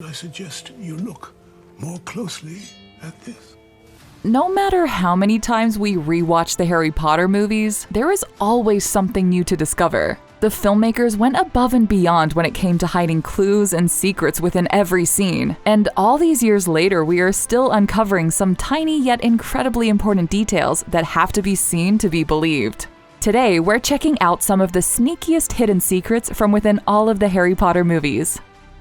I suggest you look more closely at this. No matter how many times we rewatch the Harry Potter movies, there is always something new to discover. The filmmakers went above and beyond when it came to hiding clues and secrets within every scene, and all these years later we are still uncovering some tiny yet incredibly important details that have to be seen to be believed. Today, we're checking out some of the sneakiest hidden secrets from within all of the Harry Potter movies.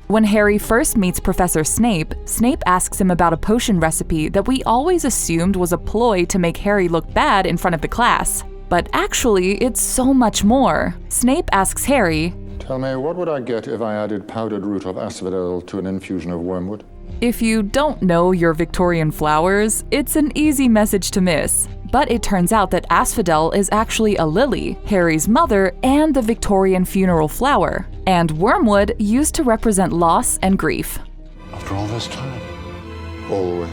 When Harry first meets Professor Snape, Snape asks him about a potion recipe that we always assumed was a ploy to make Harry look bad in front of the class. But actually, it's so much more. Snape asks Harry, "Tell me, what would I get if I added powdered root of asphodel to an infusion of wormwood?" If you don't know your Victorian flowers, it's an easy message to miss. But it turns out that asphodel is actually a lily, Harry's mother, and the Victorian funeral flower, and wormwood used to represent loss and grief. After all this time? Always.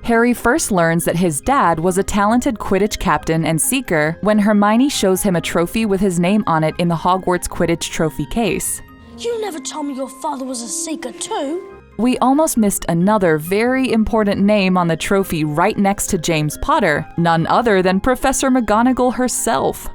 Harry first learns that his dad was a talented Quidditch captain and seeker when Hermione shows him a trophy with his name on it in the Hogwarts Quidditch trophy case. You never told me your father was a seeker too. We almost missed another very important name on the trophy right next to James Potter, none other than Professor Mcgonagall herself.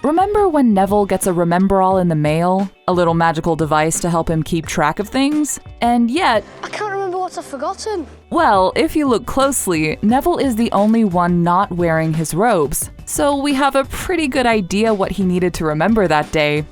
Remember when Neville gets a Remembrall in the mail? A little magical device to help him keep track of things? And yet, I can't remember what I've forgotten. well, if you look closely, Neville is the only one not wearing his robes, so we have a pretty good idea what he needed to remember that day.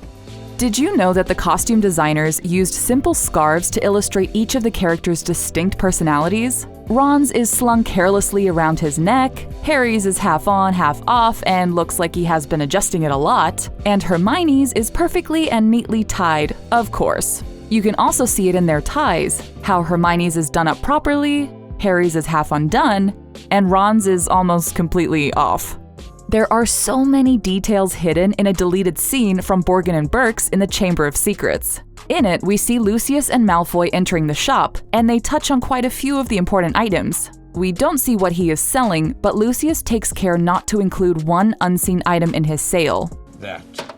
Did you know that the costume designers used simple scarves to illustrate each of the characters' distinct personalities? Ron's is slung carelessly around his neck, Harry's is half on, half off, and looks like he has been adjusting it a lot, and Hermione's is perfectly and neatly tied, of course. You can also see it in their ties, how Hermione's is done up properly, Harry's is half undone, and Ron's is almost completely off. There are so many details hidden in a deleted scene from Borgin and Burkes in the Chamber of Secrets. In it, we see Lucius and Malfoy entering the shop, and they touch on quite a few of the important items. We don't see what he is selling, but Lucius takes care not to include one unseen item in his sale. That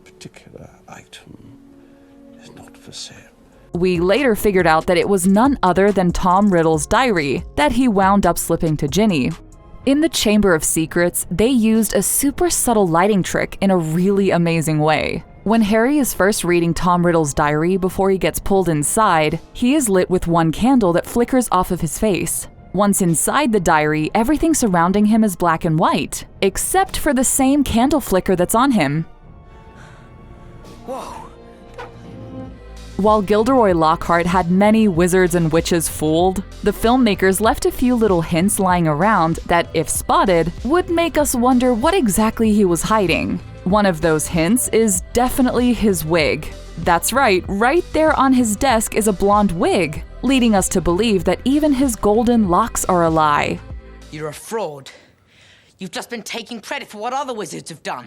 particular item is not for sale. We later figured out that it was none other than Tom Riddle's diary that he wound up slipping to Ginny. In the Chamber of Secrets, they used a super subtle lighting trick in a really amazing way. When Harry is first reading Tom Riddle's diary before he gets pulled inside, he is lit with one candle that flickers off of his face. Once inside the diary, everything surrounding him is black and white, except for the same candle flicker that's on him. Whoa! While Gilderoy Lockhart had many wizards and witches fooled, the filmmakers left a few little hints lying around that, if spotted, would make us wonder what exactly he was hiding. One of those hints is definitely his wig. That's right there on his desk is a blonde wig, leading us to believe that even his golden locks are a lie. You're a fraud. You've just been taking credit for what other wizards have done.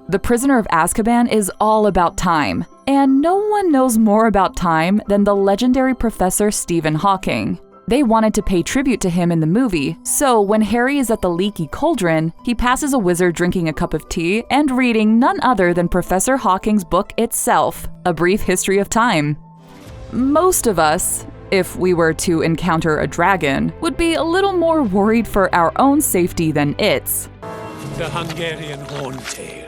The Prisoner of Azkaban is all about time, and no one knows more about time than the legendary Professor Stephen Hawking. They wanted to pay tribute to him in the movie, so when Harry is at the Leaky Cauldron, he passes a wizard drinking a cup of tea and reading none other than Professor Hawking's book itself, A Brief History of Time. Most of us, if we were to encounter a dragon, would be a little more worried for our own safety than its. The Hungarian Horntail.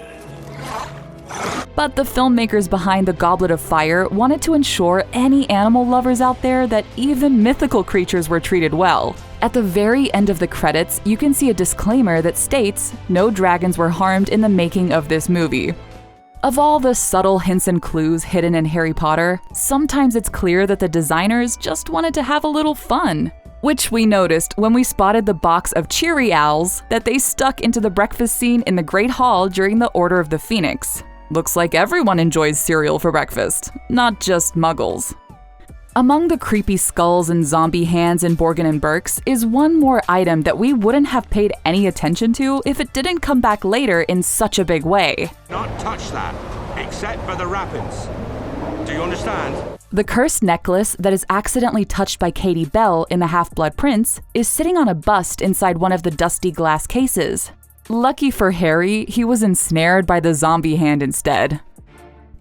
But the filmmakers behind The Goblet of Fire wanted to ensure any animal lovers out there that even mythical creatures were treated well. At the very end of the credits, you can see a disclaimer that states no dragons were harmed in the making of this movie. Of all the subtle hints and clues hidden in Harry Potter, sometimes it's clear that the designers just wanted to have a little fun. Which we noticed when we spotted the box of CHEERI-OWLS that they stuck into the breakfast scene in the Great Hall during the Order of the Phoenix. Looks like everyone enjoys cereal for breakfast, not just muggles. Among the creepy skulls and zombie hands in Borgin and Burkes is one more item that we wouldn't have paid any attention to if it didn't come back later in such a big way. Not touch that, except for the wrappings. Do you understand? The cursed necklace that is accidentally touched by Katie Bell in The Half-Blood Prince is sitting on a bust inside one of the dusty glass cases. Lucky for Harry, he was ensnared by the zombie hand instead.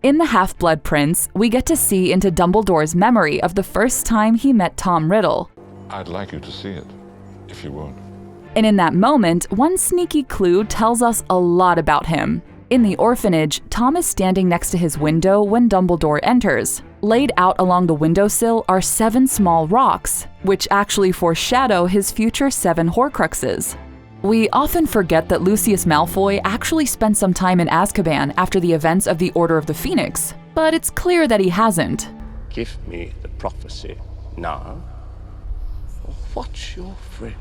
In The Half-Blood Prince, we get to see into Dumbledore's memory of the first time he met Tom Riddle. I'd like you to see it, if you would. And in that moment, one sneaky clue tells us a lot about him. In the orphanage, Tom is standing next to his window when Dumbledore enters. Laid out along the windowsill are 7 small rocks, which actually foreshadow his future 7 Horcruxes. We often forget that Lucius Malfoy actually spent some time in Azkaban after the events of the Order of the Phoenix, but it's clear that he hasn't. Give me the prophecy now, or watch your friends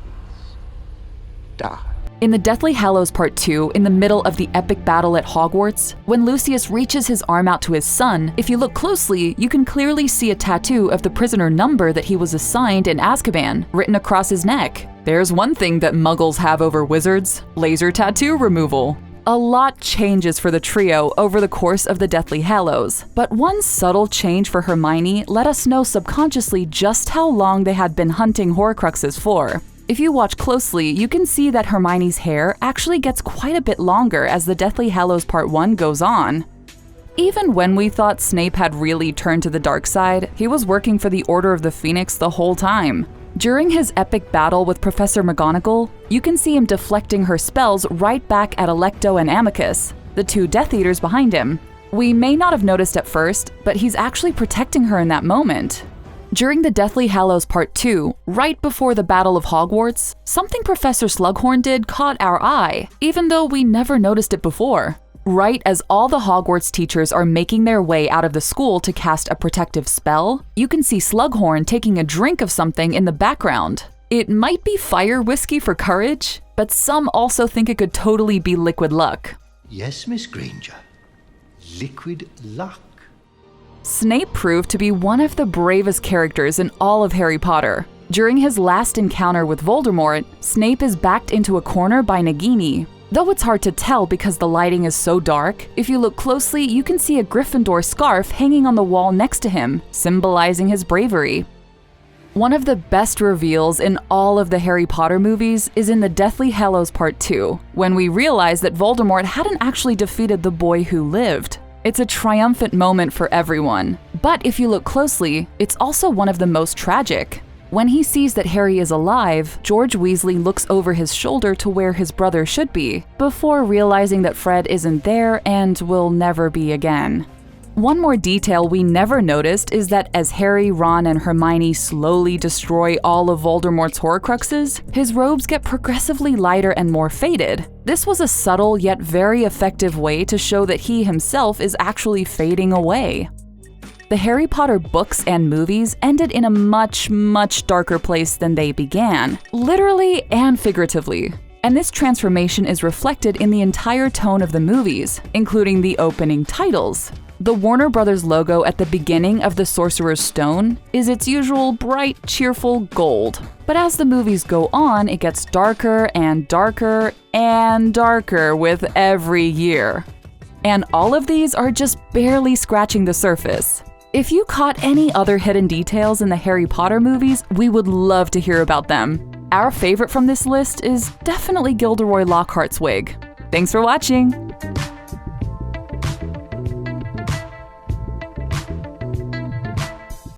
die. In the Deathly Hallows Part 2, in the middle of the epic battle at Hogwarts, when Lucius reaches his arm out to his son, if you look closely, you can clearly see a tattoo of the prisoner number that he was assigned in Azkaban, written across his neck. There's one thing that Muggles have over wizards: laser tattoo removal. A lot changes for the trio over the course of the Deathly Hallows, but one subtle change for Hermione let us know subconsciously just how long they had been hunting Horcruxes for. If you watch closely, you can see that Hermione's hair actually gets quite a bit longer as the Deathly Hallows Part 1 goes on. Even when we thought Snape had really turned to the dark side, he was working for the Order of the Phoenix the whole time. During his epic battle with Professor McGonagall, you can see him deflecting her spells right back at Alecto and Amicus, the 2 Death Eaters behind him. We may not have noticed at first, but he's actually protecting her in that moment. During the Deathly Hallows Part 2, right before the Battle of Hogwarts, something Professor Slughorn did caught our eye, even though we never noticed it before. Right as all the Hogwarts teachers are making their way out of the school to cast a protective spell, you can see Slughorn taking a drink of something in the background. It might be fire whiskey for courage, but some also think it could totally be liquid luck. Yes, Miss Granger. Liquid luck. Snape proved to be one of the bravest characters in all of Harry Potter. During his last encounter with Voldemort, Snape is backed into a corner by Nagini. Though it's hard to tell because the lighting is so dark, if you look closely, you can see a Gryffindor scarf hanging on the wall next to him, symbolizing his bravery. One of the best reveals in all of the Harry Potter movies is in the Deathly Hallows Part 2, when we realize that Voldemort hadn't actually defeated the boy who lived. It's a triumphant moment for everyone, but if you look closely, it's also one of the most tragic. When he sees that Harry is alive, George Weasley looks over his shoulder to where his brother should be, before realizing that Fred isn't there and will never be again. One more detail we never noticed is that as Harry, Ron, and Hermione slowly destroy all of Voldemort's Horcruxes, his robes get progressively lighter and more faded. This was a subtle yet very effective way to show that he himself is actually fading away. The Harry Potter books and movies ended in a much, much darker place than they began, literally and figuratively. And this transformation is reflected in the entire tone of the movies, including the opening titles. The Warner Brothers logo at the beginning of The Sorcerer's Stone is its usual bright, cheerful gold. But as the movies go on, it gets darker and darker and darker with every year. And all of these are just barely scratching the surface. If you caught any other hidden details in the Harry Potter movies, we would love to hear about them. Our favorite from this list is definitely Gilderoy Lockhart's wig. Thanks for watching!